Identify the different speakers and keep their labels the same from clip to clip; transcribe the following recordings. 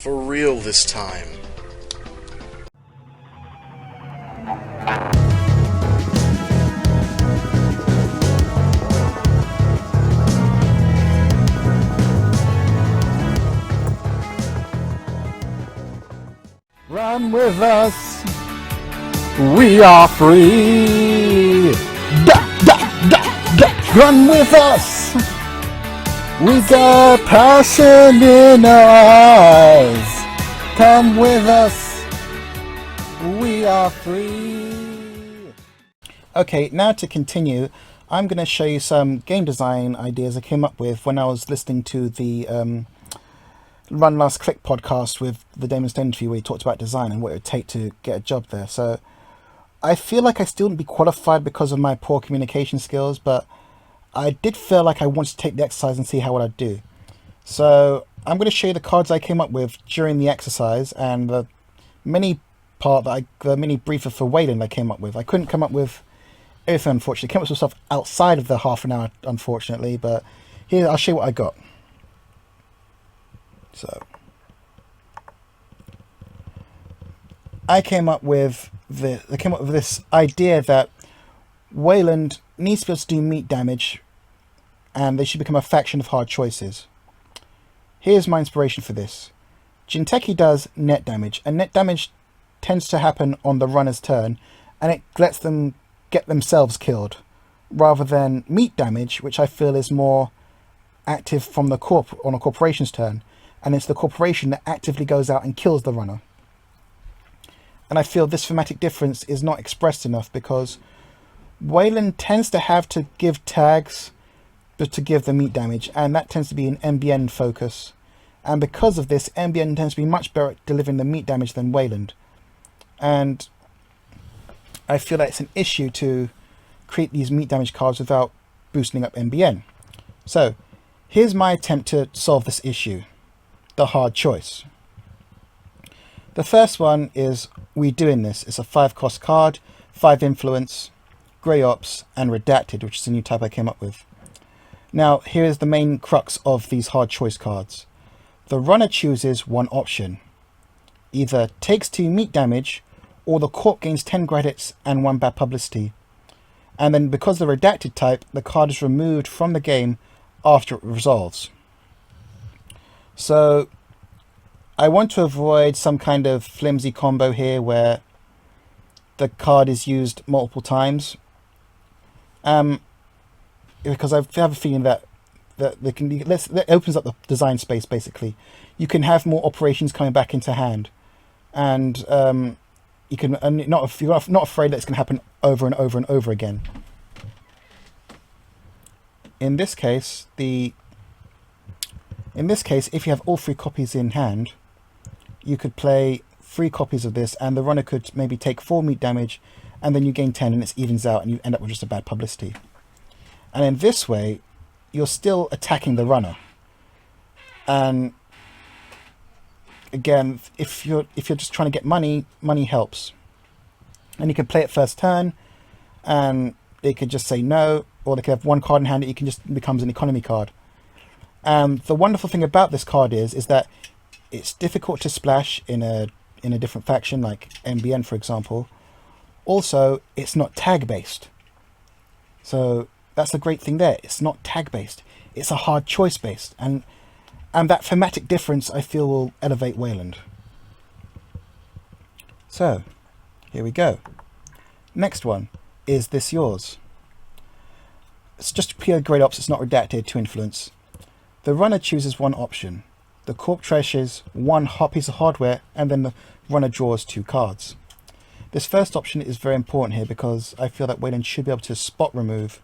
Speaker 1: For real this time.
Speaker 2: Run with us, we are free. Da, da, da, da. Run with us, we got passion in our eyes. Come with us, we are free. Okay, now to continue, I'm going to show you some game design ideas I came up with when I was listening to the Run Last Click podcast with the Damon Stone interview, where he talked about design and what it would take to get a job there. So I feel like I still wouldn't be qualified because of my poor communication skills, but I did feel like I wanted to take the exercise and see how what I'd do. So I'm going to show you the cards I came up with during the exercise and the mini briefer for Wayland I came up with. I couldn't come up with everything, unfortunately. I came up with some stuff outside of the half an hour, unfortunately, but here, I'll show you what I got. So I came up with this idea that Wayland needs to be able to do meat damage, and they should become a faction of hard choices. Here's my inspiration for this. Jinteki does net damage, and net damage tends to happen on the runner's turn, and it lets them get themselves killed, rather than meat damage, which I feel is more active from the on a corporation's turn, and it's the corporation that actively goes out and kills the runner. And I feel this thematic difference is not expressed enough, because Wayland tends to have to give tags to give the meat damage, and that tends to be an MBN focus. And because of this, MBN tends to be much better at delivering the meat damage than Wayland. And I feel that it's an issue to create these meat damage cards without boosting up MBN. So here's my attempt to solve this issue. The hard choice. The first one is We Doing This. It's a 5-cost card, 5 influence, grey ops, and redacted, which is a new type I came up with. Now, here is the main crux of these hard choice cards. The runner chooses one option. Either takes 2 meat damage, or the corp gains 10 credits and 1 bad publicity. And then because the redacted type, the card is removed from the game after it resolves. So I want to avoid some kind of flimsy combo here where the card is used multiple times, because I have a feeling that they can that opens up the design space. Basically, you can have more operations coming back into hand, and you can you're not afraid that it's going to happen over and over and over again. In this case, if you have all 3 copies in hand, you could play 3 copies of this, and the runner could maybe take 4 meat damage, and then you gain 10, and it evens out, and you end up with just a bad publicity. And in this way, you're still attacking the runner. And again, if you're just trying to get money, money helps. And you can play it first turn, and they could just say no, or they could have 1 card in hand that becomes an economy card. The wonderful thing about this card is that it's difficult to splash in a different faction like MBN, for example. Also, it's not tag based. So that's the great thing there. It's not tag based. It's a hard choice based, and that thematic difference I feel will elevate Wayland. So here we go. Next one, Is This Yours? It's just pure grade ops. It's not redacted to influence. The runner chooses one option. The corp treasures 1 hot piece of hardware, and then the runner draws 2 cards. This first option is very important here, because I feel that Wayland should be able to spot remove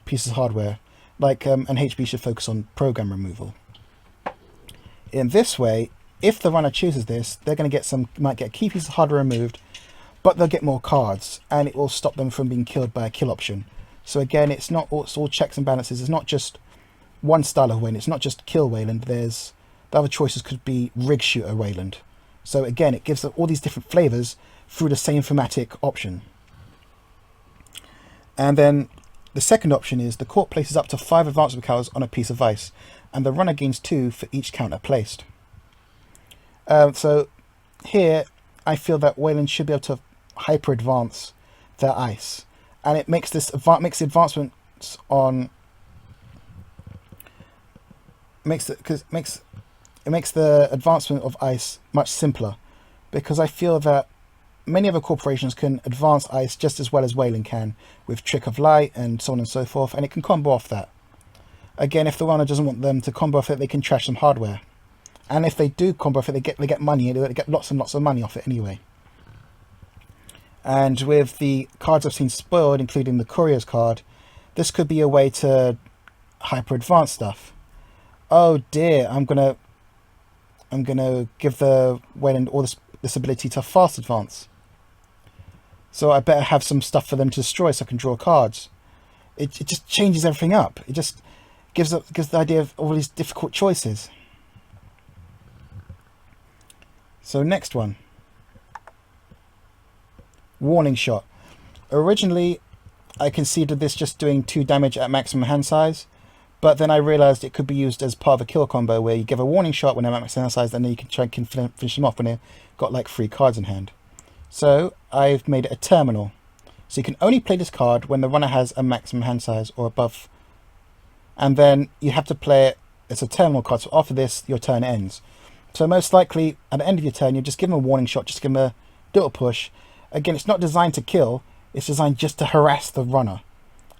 Speaker 2: pieces of hardware, like and HB should focus on program removal. In this way, if the runner chooses this, they're going to might get a key piece of hardware removed, but they'll get more cards, and it will stop them from being killed by a kill option. So again, it's all checks and balances. It's not just one style of Wayland. It's not just kill Wayland. The other choices could be rig shooter Wayland. So again, it gives all these different flavors through the same thematic option. And then the second option is the corp places up to 5 advanced counters on a piece of ice, and the runner gains 2 for each counter placed. So here, I feel that Wayland should be able to hyper advance their ice, and it makes this makes the advancements on it makes the advancement of ice much simpler, because I feel that many other corporations can advance ice just as well as Wayland can with Trick of Light and so on and so forth, and it can combo off that. Again, if the runner doesn't want them to combo off it, they can trash some hardware. And if they do combo off it, they get money, they get lots and lots of money off it anyway. And with the cards I've seen spoiled, including the Courier's card, this could be a way to hyper advance stuff. Oh dear, I'm gonna give the Wayland all this ability to fast advance. So I better have some stuff for them to destroy so I can draw cards. It just changes everything up. It just gives the idea of all these difficult choices. So next one. Warning Shot. Originally, I conceived of this just doing 2 damage at maximum hand size, but then I realised it could be used as part of a kill combo where you give a Warning Shot when they're at maximum hand size, and then you can try and finish them off when they've got like 3 cards in hand. So I've made it a terminal. So you can only play this card when the runner has a maximum hand size or above. And then you have to play it as a terminal card. So after this, your turn ends. So most likely, at the end of your turn, you just give them a Warning Shot, just give them a little push. Again, it's not designed to kill, it's designed just to harass the runner.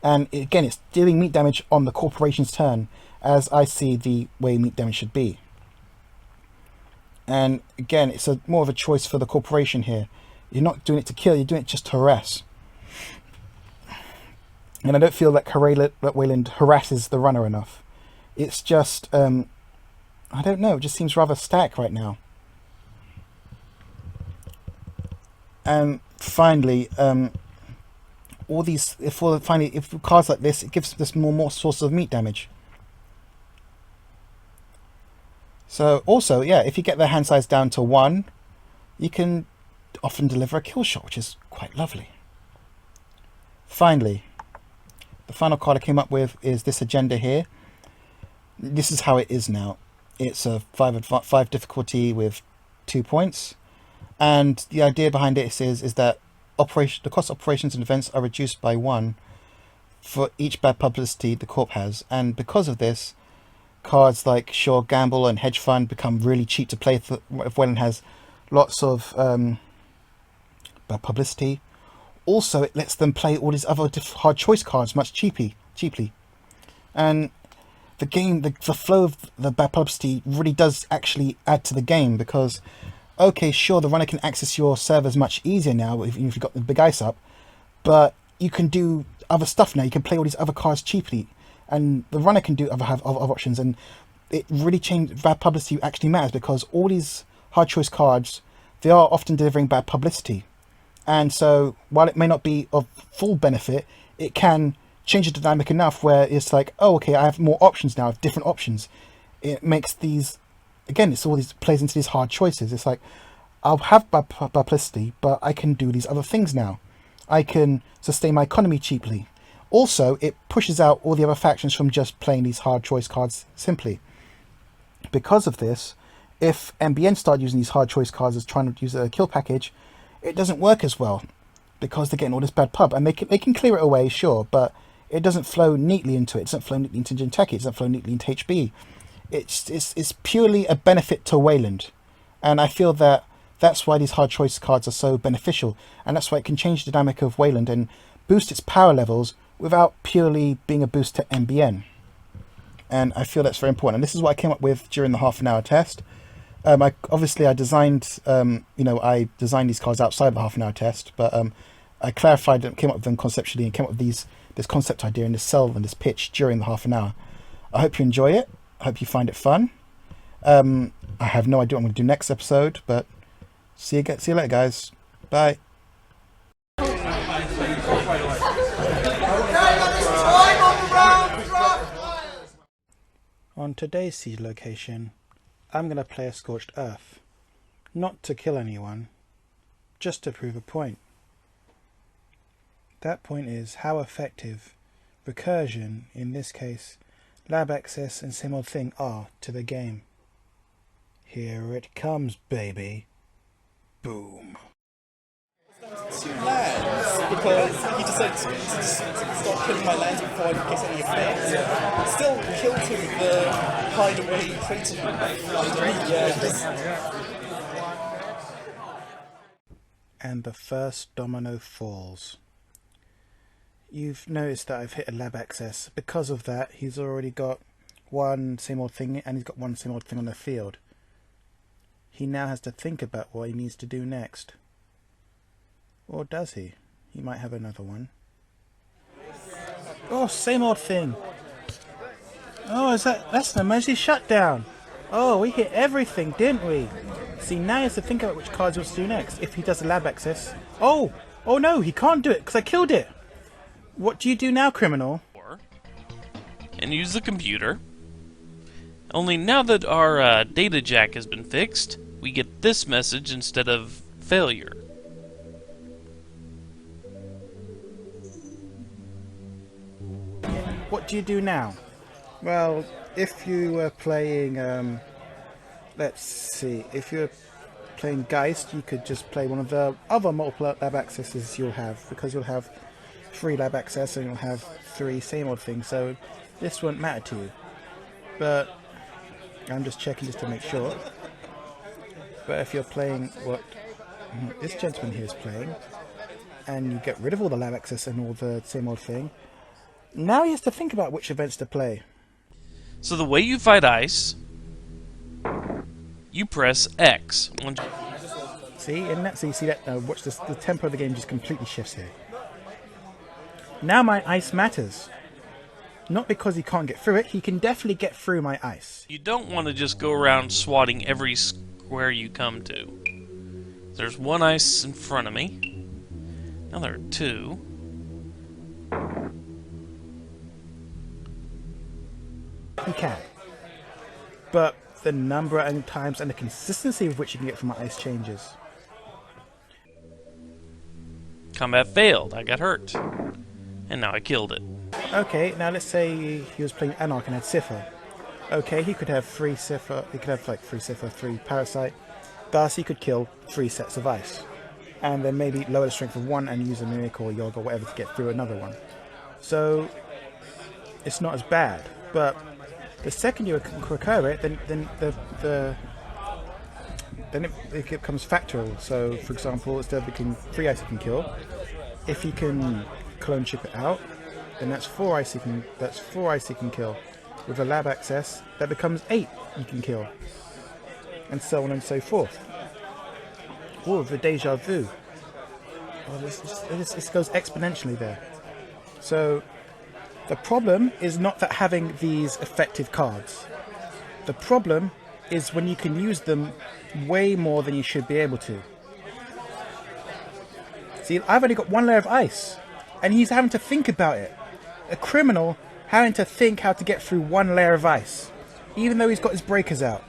Speaker 2: And again, it's dealing meat damage on the corporation's turn, as I see the way meat damage should be. And again, it's more of a choice for the corporation here. You're not doing it to kill, you're doing it just to harass. And I don't feel that Wayland harasses the runner enough. It's just, I don't know, it just seems rather static right now. And finally, if cards like this, it gives this more sources of meat damage. So also, yeah, if you get their hand size down to 1, you can often deliver a kill shot, which is quite lovely. Finally, the final card I came up with is this agenda here. This is how it is now. It's a 5 difficulty with 2 points. And the idea behind it is that the cost of operations and events are reduced by 1 for each bad publicity the corp has. And because of this, cards like Sure Gamble and Hedge Fund become really cheap to play if Wayland has lots of bad publicity. Also, it lets them play all these other hard choice cards much cheaply. And the game, the flow of the bad publicity really does actually add to the game, because okay, sure, the runner can access your servers much easier now if you've got the big ice up, but you can do other stuff now. You can play all these other cards cheaply, and the runner can have other options, and it really changed. Bad publicity actually matters, because all these hard choice cards, they are often delivering bad publicity. And so while it may not be of full benefit, it can change the dynamic enough where it's like, oh, okay, I have more options now, I have different options. It makes these, again, it's all these plays into these hard choices. It's like, I'll have bad publicity, but I can do these other things now. I can sustain my economy cheaply. Also, it pushes out all the other factions from just playing these hard choice cards simply. Because of this, if MBN start using these hard choice cards as trying to use a kill package, it doesn't work as well, because they're getting all this bad pub, and they can clear it away, sure, but it doesn't flow neatly into it. It doesn't flow neatly into Jinteki. It doesn't flow neatly into HB. It's purely a benefit to Wayland, and I feel that that's why these hard choice cards are so beneficial, and that's why it can change the dynamic of Wayland and boost its power levels without purely being a boost to MBN. And I feel that's very important. And this is what I came up with during the half-an-hour test. I designed, I designed these cards outside of the half-an-hour test, but I clarified them, came up with them conceptually, and came up with this concept idea and this cell and this pitch during the half-an-hour. I hope you enjoy it. I hope you find it fun. I have no idea what I'm going to do next episode, but see you later, guys. Bye. On today's siege location, I'm going to play a Scorched Earth. Not to kill anyone, just to prove a point. That point is how effective recursion, in this case lab access and same old thing, are to the game. Here it comes, baby. Boom.
Speaker 1: Two lands because he decided to start killing my lands before I could get any effects. Still killed him with the hideaway crater underneath. Yeah,
Speaker 2: And the first domino falls. You've noticed that I've hit a lab access. Because of that, he's already got one same old thing, and he's got one same old thing on the field. He now has to think about what he needs to do next. Or does he? He might have another one. Oh, same old thing. Oh, that's an emergency shutdown. Oh, we hit everything, didn't we? See, now he has to think about which cards he wants to do next. If he does the lab access. Oh no, he can't do it because I killed it. What do you do now, criminal?
Speaker 3: And use the computer. Only now that our data jack has been fixed, we get this message instead of failure.
Speaker 2: What do you do now? Well, if you were playing, let's see, if you're playing Geist, you could just play one of the other multiple lab accesses you'll have, because you'll have 3 lab access and you'll have 3 same old things, so this won't matter to you. But I'm just checking just to make sure. But if you're playing what this gentleman here is playing, and you get rid of all the lab access and all the same old thing, now he has to think about which events to play.
Speaker 3: So the way you fight ice, you press X.
Speaker 2: See, in that, so you see that, watch this, the tempo of the game just completely shifts here. Now my ice matters. Not because he can't get through it, he can definitely get through my ice.
Speaker 3: You don't want to just go around swatting every square you come to. There's one ice in front of me. Now there are 2.
Speaker 2: He can. But the number and times and the consistency with which you can get from my ice changes.
Speaker 3: Combat failed. I got hurt. And now I killed it.
Speaker 2: Okay, now let's say he was playing Anarch and had Cipher. Okay, he could have 3 Cipher, he could have like 3 Cipher, 3 Parasite. Thus he could kill 3 sets of ice. And then maybe lower the strength of 1 and use a Mimic or Yoga or whatever to get through another one. So it's not as bad, but the second you recur it, then it becomes factorial. So, for example, instead of being 3 ice he can kill, if he can clone chip it out, then that's 4 ice he can kill. With a lab access, that becomes 8 you can kill, and so on and so forth. Oh, the deja vu. Oh, this goes exponentially there. So the problem is not that having these effective cards. The problem is when you can use them way more than you should be able to. See, I've only got 1 layer of ice, and he's having to think about it. A criminal having to think how to get through 1 layer of ice, even though he's got his breakers out.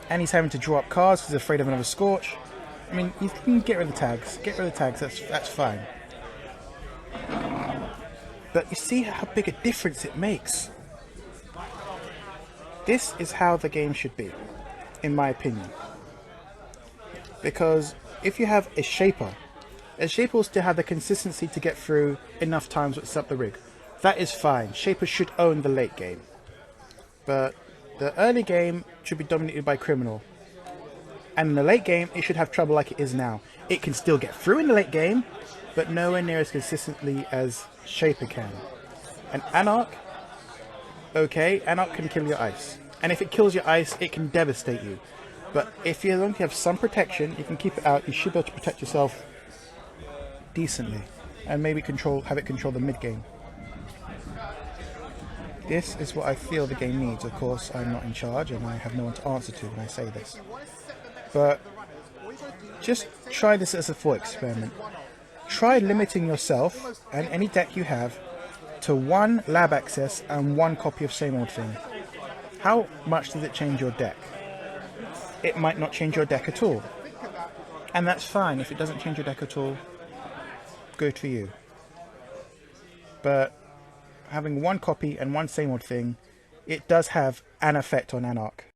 Speaker 2: And he's having to draw up cards because he's afraid of another Scorch. I mean, you can get rid of the tags. Get rid of the tags, that's fine. But you see how big a difference it makes. This is how the game should be, in my opinion. Because if you have a Shaper will still have the consistency to get through enough times with up the rig. That is fine. Shaper should own the late game. But the early game should be dominated by Criminal. And in the late game, it should have trouble like it is now. It can still get through in the late game, but nowhere near as consistently as Shaper can. And Anarch, okay, Anarch can kill your ice. And if it kills your ice, it can devastate you. But if you don't have some protection, you can keep it out, you should be able to protect yourself decently. And maybe have it control the mid game. This is what I feel the game needs. Of course, I'm not in charge and I have no one to answer to when I say this. But just try this as a thought experiment. Try limiting yourself and any deck you have to 1 lab access and 1 copy of same old thing. How much does it change your deck? It might not change your deck at all. And that's fine. If it doesn't change your deck at all, good for you. But having 1 copy and 1 same old thing, it does have an effect on Anarch.